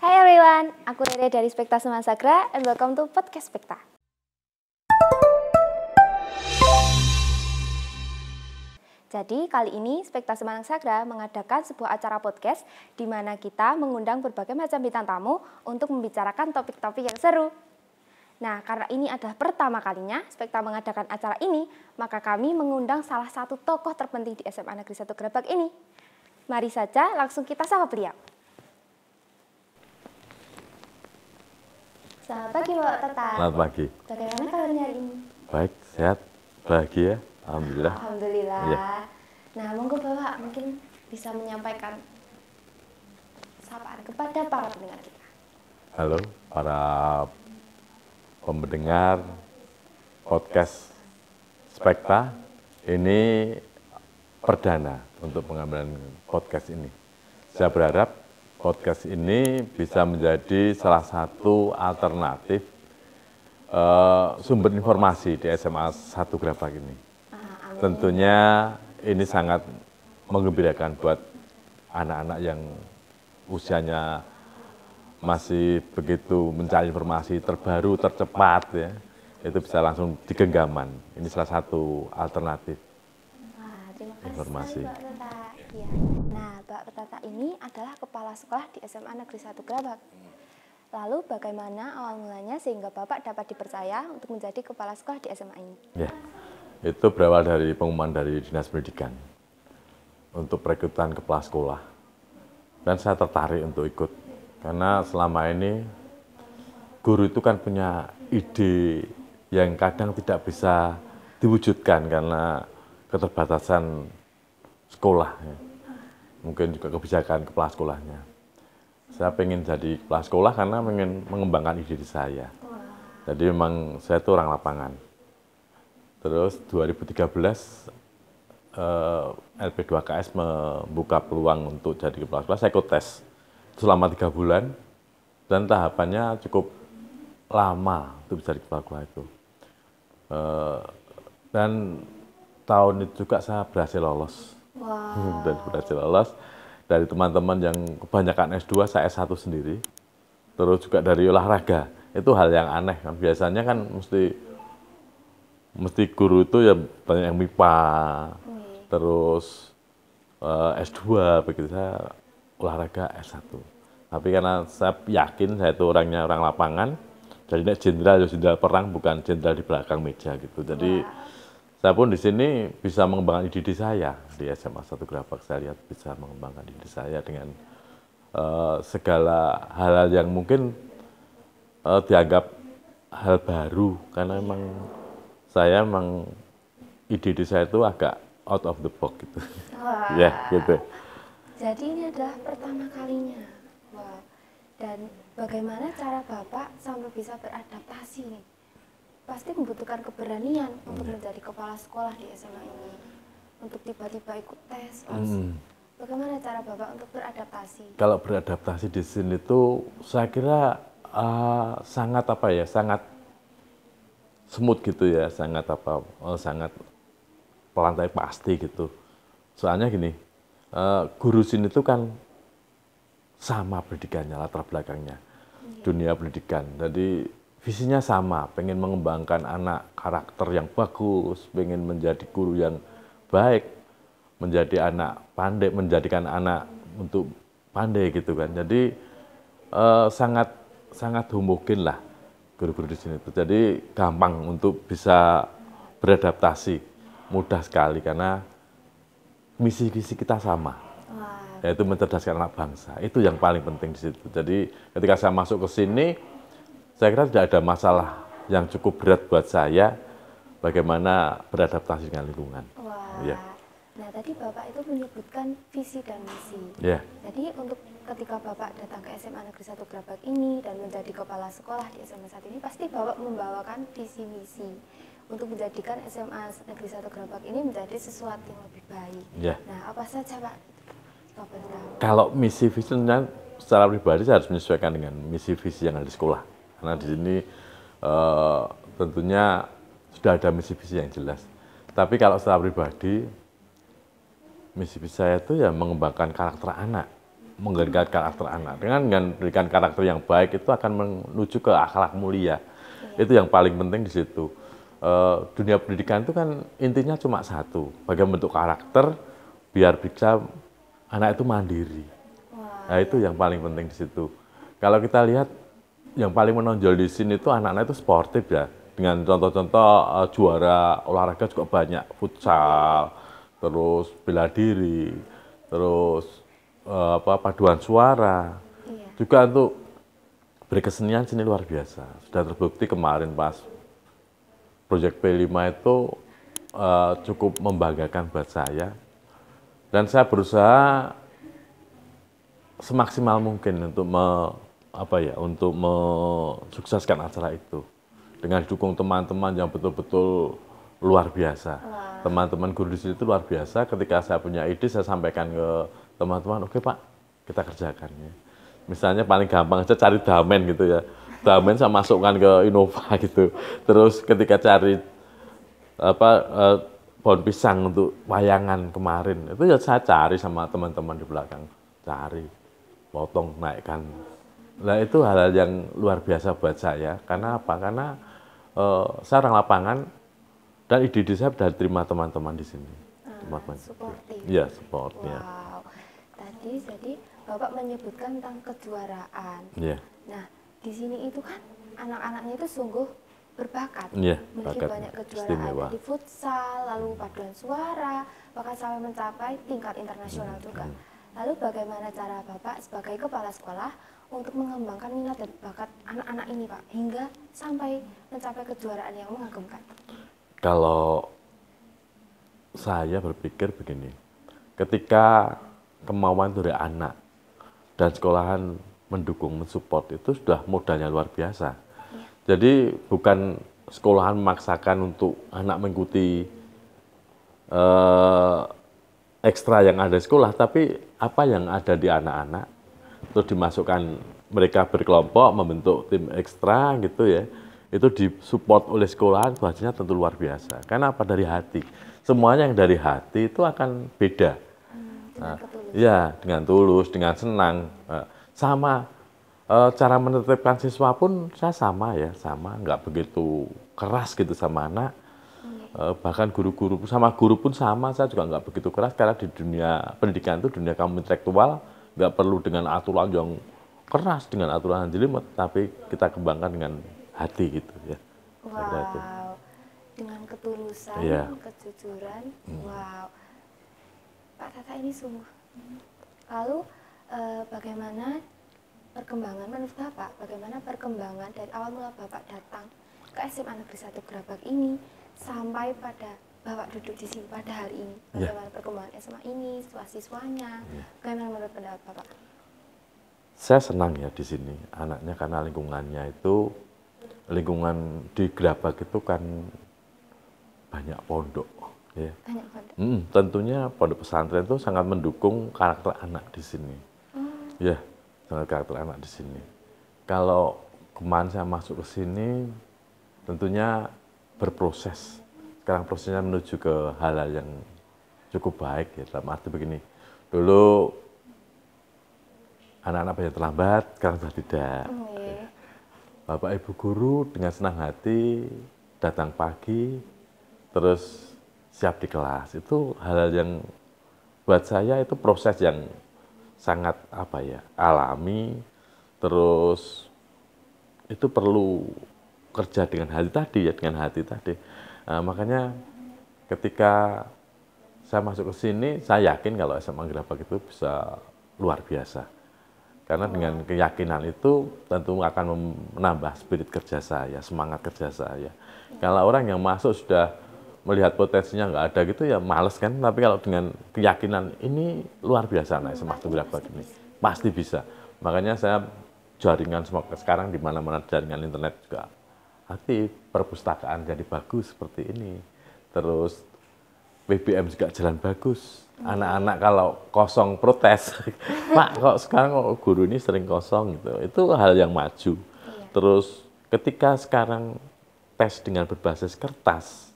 Hai everyone, aku Rere dari Spekta Semasagra and welcome to Podcast Spekta. Jadi kali ini Spekta Semasagra mengadakan sebuah acara podcast di mana kita mengundang berbagai macam bintang tamu untuk membicarakan topik-topik yang seru. Nah, karena ini adalah pertama kalinya Spekta mengadakan acara ini, maka kami mengundang salah satu tokoh terpenting di SMA Negeri 1 Gerabak ini. Mari saja langsung kita sapa beliau. Selamat pagi Bapak Tata. Selamat pagi. Bagaimana kabarnya hari ini? Baik, sehat, bahagia, alhamdulillah. Alhamdulillah. Ya. Nah, monggo Bapak mungkin bisa menyampaikan sapaan kepada para pendengar kita. Halo para pendengar podcast Spekta. Ini perdana untuk pengambilan podcast ini. Saya berharap podcast ini bisa menjadi salah satu alternatif sumber informasi di SMA 1 Gerabak ini. Tentunya ini sangat menggembirakan buat anak-anak yang usianya masih begitu mencari informasi terbaru, tercepat ya. Itu bisa langsung di genggaman. Ini salah satu alternatif Terima kasih informasi. Pak Tata. Ya. Nah, Pak Tata ini adalah kepala sekolah di SMA Negeri 1 Gerabak. Lalu bagaimana awal mulanya sehingga Bapak dapat dipercaya untuk menjadi kepala sekolah di SMA ini? Ya, itu berawal dari pengumuman dari Dinas Pendidikan untuk perekrutan kepala sekolah. Dan saya tertarik untuk ikut, karena selama ini guru itu kan punya ide yang kadang tidak bisa diwujudkan karena keterbatasan sekolah. Ya. Mungkin juga kebijakan kepala sekolahnya. Saya pengen jadi kepala sekolah karena ingin mengembangkan ide saya. Jadi memang saya itu orang lapangan. Terus 2013 LP2KS membuka peluang untuk jadi kepala sekolah. Saya ikut tes selama 3 bulan dan tahapannya cukup lama untuk bisa jadi kepala sekolah itu. Dan tahun itu juga saya berhasil lolos. Wow. Dan berhasil lolos. Dari teman-teman yang kebanyakan S2, saya S1 sendiri. Terus juga dari olahraga. Itu hal yang aneh kan. Biasanya kan mesti guru itu ya banyak yang MIPA, terus S2 begitu. Saya olahraga S1. Tapi karena saya yakin saya itu orangnya orang lapangan, jadi jenderal ya jenderal perang, bukan jenderal di belakang meja gitu. Jadi saya pun di sini bisa mengembangkan ide saya di SMA 1 Gerabak. Saya lihat bisa mengembangkan ide saya dengan segala hal-hal yang mungkin dianggap hal baru, karena memang ide saya itu agak out of the box gitu. Wah. Ya, gitu. Jadi ini adalah pertama kalinya. Wow. Dan bagaimana cara Bapak sampai bisa beradaptasi nih? Pasti membutuhkan keberanian untuk menjadi kepala sekolah di SMA ini. Untuk tiba-tiba ikut tes. Bagaimana cara Bapak untuk beradaptasi? Kalau beradaptasi di sini tuh saya kira sangat smooth gitu ya, sangat pelantai pasti gitu. Soalnya gini, guru sini tuh kan sama pendidikannya, latar belakangnya, dunia pendidikan. Jadi visinya sama, pengen mengembangkan anak karakter yang bagus, pengen menjadi guru yang baik, menjadi anak pandai, menjadikan anak untuk pandai gitu kan. Jadi sangat homogen lah guru-guru di sini. Jadi gampang untuk bisa beradaptasi, mudah sekali karena misi-visi kita sama. Yaitu mencerdaskan anak bangsa. Itu yang paling penting di situ. Jadi ketika saya masuk ke sini, saya kira tidak ada masalah yang cukup berat buat saya bagaimana beradaptasi dengan lingkungan. Wah. Ya. Nah, tadi Bapak itu menyebutkan visi dan misi. Ya. Jadi untuk ketika Bapak datang ke SMA Negeri 1 Gerabak ini dan menjadi kepala sekolah di SMA saat ini, pasti Bapak membawakan visi misi untuk menjadikan SMA Negeri 1 Gerabak ini menjadi sesuatu yang lebih baik. Ya. Nah, apa saja Pak? Kalau misi visi secara pribadi saya harus menyesuaikan dengan misi visi yang ada di sekolah. Karena di sini tentunya sudah ada misi visi yang jelas. Tapi kalau secara pribadi, misi visi saya itu ya mengembangkan karakter anak, menggantikan karakter anak. Dengan memberikan karakter yang baik itu akan menuju ke akhlak mulia. Itu yang paling penting di situ. Dunia pendidikan itu kan intinya cuma satu, bagaimana bentuk karakter biar bisa anak itu mandiri. Nah itu yang paling penting di situ. Kalau kita lihat yang paling menonjol di sini itu anak-anak itu sportif ya, dengan contoh-contoh juara olahraga juga banyak, futsal, terus bela diri, terus paduan suara, juga untuk berkesenian sini luar biasa. Sudah terbukti kemarin pas proyek P5 itu cukup membanggakan buat saya. Dan saya berusaha semaksimal mungkin untuk untuk mensukseskan acara itu. Dengan didukung teman-teman yang betul-betul luar biasa. Teman-teman guru di sini itu luar biasa. Ketika saya punya ide, saya sampaikan ke teman-teman, oke Pak, kita kerjakan ya. Misalnya paling gampang aja cari damen gitu ya. Damen saya masukkan ke Innova gitu. Terus ketika cari pohon pisang untuk wayangan kemarin, itu ya saya cari sama teman-teman di belakang, cari, potong, naikkan. Nah itu hal-hal yang luar biasa buat saya. Karena apa? Karena saya orang lapangan dan ide-ide saya sudah diterima teman-teman di sini. Supportif. Iya, supportnya. Wow. Tadi jadi Bapak menyebutkan tentang kejuaraan. Iya. Nah, di sini itu kan anak-anaknya itu sungguh berbakat. Iya, memiliki banyak kejuaraan istimewa. di futsal, lalu paduan suara, bahkan sampai mencapai tingkat internasional juga. Lalu bagaimana cara Bapak sebagai kepala sekolah untuk mengembangkan minat dan bakat anak-anak ini Pak, hingga sampai mencapai kejuaraan yang mengagumkan? Kalau saya berpikir begini, ketika kemauan dari anak dan sekolahan mendukung, mensupport, itu sudah modalnya luar biasa. Jadi bukan sekolahan memaksakan untuk anak mengikuti ekstra yang ada di sekolah, tapi apa yang ada di anak-anak, terus dimasukkan mereka berkelompok, membentuk tim ekstra gitu ya, itu disupport oleh sekolahan, itu hasilnya tentu luar biasa. Karena apa? Dari hati. Semuanya yang dari hati itu akan beda. Ya, dengan tulus, dengan senang. Sama cara menetapkan siswa pun saya sama ya, sama, nggak begitu keras gitu sama anak. Bahkan guru-guru sama guru pun sama, saya juga nggak begitu keras karena di dunia pendidikan itu dunia kamu intelektual, nggak perlu dengan aturan yang keras, dengan aturan yang jelimet, tapi kita kembangkan dengan hati gitu ya. Wow, dengan ketulusan, kejujuran, wow. Pak Tata ini sungguh. Lalu bagaimana perkembangan menurut Bapak? Bagaimana perkembangan dari awal mula Bapak datang ke SMA Negeri 1 Gerabak ini sampai pada Bapak duduk di sini pada hari ini? Bagaimana perkembangan SMA ini, siswa-siswanya? Bagaimana menurut pendapat Bapak? Saya senang ya di sini anaknya karena lingkungannya itu, lingkungan di Gerabak itu kan banyak pondok. Ya. Banyak pondok. Tentunya pondok pesantren itu sangat mendukung karakter anak di sini. Ya, sangat karakter anak di sini. Kalau kemarin saya masuk ke sini, tentunya berproses. Sekarang prosesnya menuju ke hal-hal yang cukup baik ya, dalam arti begini. Dulu anak-anak banyak terlambat, sekarang sudah tidak. Bapak Ibu guru dengan senang hati datang pagi, terus siap di kelas. Itu hal-hal yang buat saya itu proses yang sangat alami, terus itu perlu kerja dengan hati tadi ya, dengan hati tadi. Makanya ketika saya masuk ke sini, saya yakin kalau SMA Gerabak itu bisa luar biasa. Karena dengan keyakinan itu tentu akan menambah spirit kerja saya, semangat kerja saya. Kalau orang yang masuk sudah melihat potensinya nggak ada gitu ya males kan. Tapi kalau dengan keyakinan ini luar biasa anak SMA Gerabak ini pasti bisa. Makanya saya jaringan sekarang di mana-mana jaringan internet juga aktif, perpustakaan jadi bagus seperti ini. Terus BBM juga jalan bagus. Anak-anak kalau kosong protes, Pak kok sekarang kok guru ini sering kosong gitu. Itu hal yang maju. Terus ketika sekarang tes dengan berbasis kertas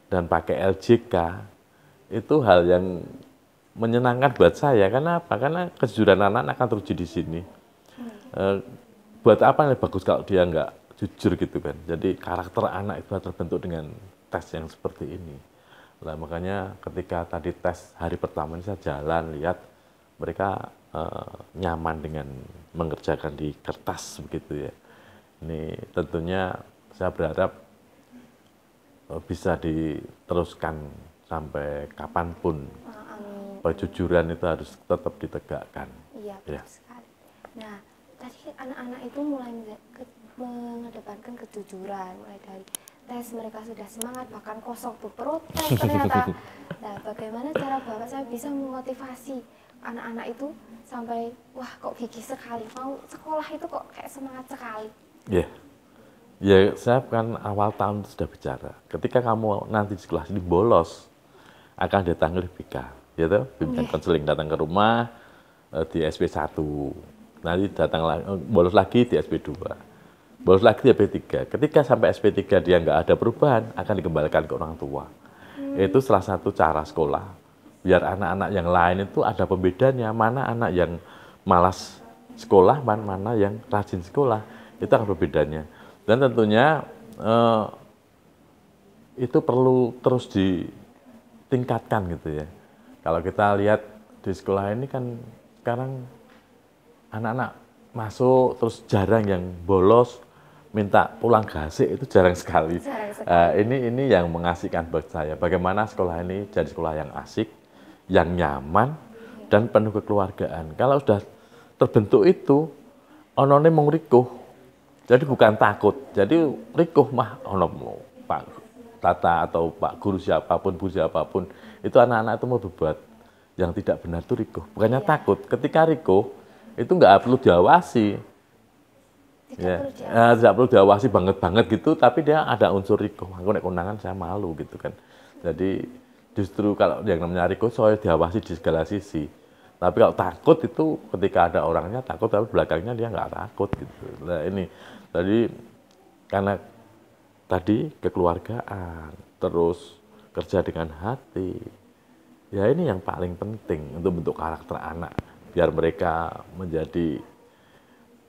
dan pakai LJK, itu hal yang menyenangkan buat saya. Karena apa? Karena kejujuran anak akan teruji di sini. Buat apa yang bagus kalau dia nggak jujur gitu kan. Jadi karakter anak itu terbentuk dengan tes yang seperti ini. Nah, makanya ketika tadi tes hari pertama ini saya jalan lihat mereka nyaman dengan mengerjakan di kertas begitu ya. Ini tentunya saya berharap bisa diteruskan sampai kapanpun. Kejujuran itu harus tetap ditegakkan. Iya, betul sekali. Nah, tadi anak-anak itu mulai mengedepankan kejujuran, mulai dari tes mereka sudah semangat, bahkan kosong tuh protes ternyata. Nah, bagaimana cara Bapak saya bisa memotivasi anak-anak itu sampai wah kok gigih sekali, mau sekolah itu kok kayak semangat sekali. Ya, ya saya kan awal tahun sudah bicara. Ketika kamu nanti di sekolah ini bolos, akan ditanggil BK, gitu. Bimbingan konseling datang ke rumah di SP1, nanti datang lagi, bolos lagi di SP2, bolos lagi di SP3. Ketika sampai SP3 dia nggak ada perubahan, akan dikembalikan ke orang tua. Itu salah satu cara sekolah, biar anak-anak yang lain itu ada pembedanya, mana anak yang malas sekolah, mana yang rajin sekolah, itu akan berbedanya. Dan tentunya itu perlu terus ditingkatkan gitu ya. Kalau kita lihat di sekolah ini kan sekarang anak-anak masuk terus jarang yang bolos, minta pulang gasik itu jarang sekali. Ini yang mengasihkan buat saya. Bagaimana sekolah ini jadi sekolah yang asik, yang nyaman, dan penuh kekeluargaan. Kalau sudah terbentuk itu, onone mung rikuh. Jadi bukan takut. Jadi rikuh mah ono Pak Tata atau Pak Guru siapapun, Bu siapapun, itu anak-anak itu mau berbuat yang tidak benar itu rikuh. Bukannya takut. Ketika rikuh, itu nggak perlu diawasi. Tidak perlu diawasi banget gitu, tapi dia ada unsur rikuh. Aku nek kondangan saya malu gitu kan. Jadi justru kalau yang namanya rikuh soalnya diawasi di segala sisi. Tapi kalau takut itu ketika ada orangnya takut, tapi belakangnya dia nggak takut gitu. Nah ini, tadi karena tadi kekeluargaan, terus kerja dengan hati, ya ini yang paling penting untuk bentuk karakter anak, biar mereka menjadi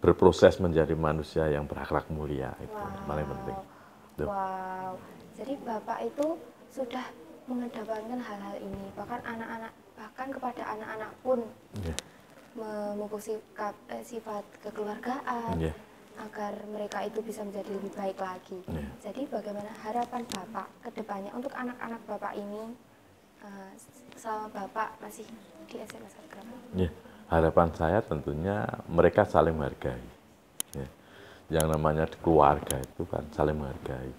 berproses menjadi manusia yang berakhlak mulia, itu paling penting. Tuh. Wow, jadi Bapak itu sudah mengedepankan hal-hal ini, bahkan anak-anak, bahkan kepada anak-anak pun memupuk sifat kekeluargaan agar mereka itu bisa menjadi lebih baik lagi. Jadi bagaimana harapan Bapak ke depannya untuk anak-anak Bapak ini selama Bapak masih di SMA Sagram? Harapan saya tentunya mereka saling menghargai. Yang namanya keluarga itu kan saling menghargai.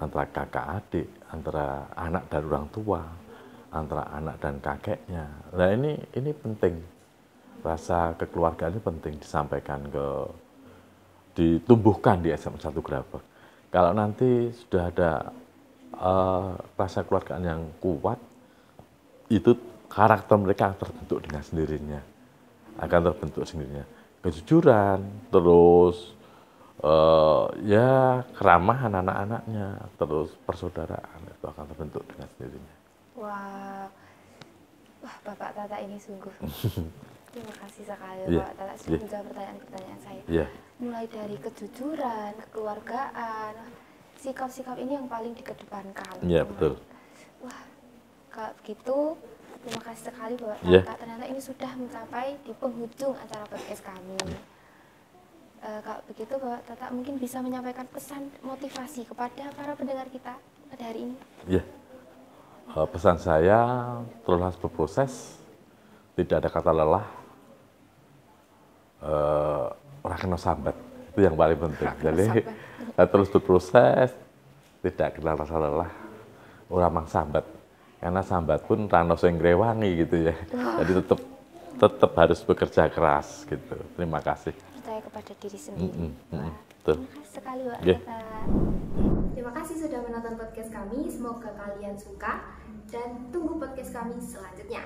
Antara kakak adik, antara anak dan orang tua, antara anak dan kakeknya. Nah ini penting. Rasa kekeluargaan ini penting disampaikan ditumbuhkan di SMA 1 Grabek. Kalau nanti sudah ada rasa kekeluargaan yang kuat, itu karakter mereka akan terbentuk dengan sendirinya. Akan terbentuk sendirinya. Kejujuran, terus ya keramahan anak-anaknya, terus persaudaraan itu akan terbentuk dengan sendirinya. Wah, Bapak Tata ini sungguh. Terima kasih sekali Bapak Tata sudah menjawab pertanyaan-pertanyaan saya. Mulai dari kejujuran, kekeluargaan, sikap-sikap ini yang paling dikedepankan. Iya, betul. Wah, kalau begitu terima kasih sekali Bapak Tata. Ternyata ini sudah mencapai di penghujung acara podcast kami. Kalau begitu Bapak Tata mungkin bisa menyampaikan pesan motivasi kepada para pendengar kita pada hari ini. Pesan saya teruslah berproses, tidak ada kata lelah, ora kena sambat, itu yang paling penting. Jadi terus berproses, tidak kenal rasa lelah, ora mang sambat, karena sambat pun rano sing ngrewangi gitu ya. Jadi tetap harus bekerja keras gitu. Terima kasih. Percaya kepada diri sendiri. Terima kasih sekali Pak Tata. Terima kasih sudah menonton podcast kami. Semoga kalian suka dan tunggu podcast kami selanjutnya.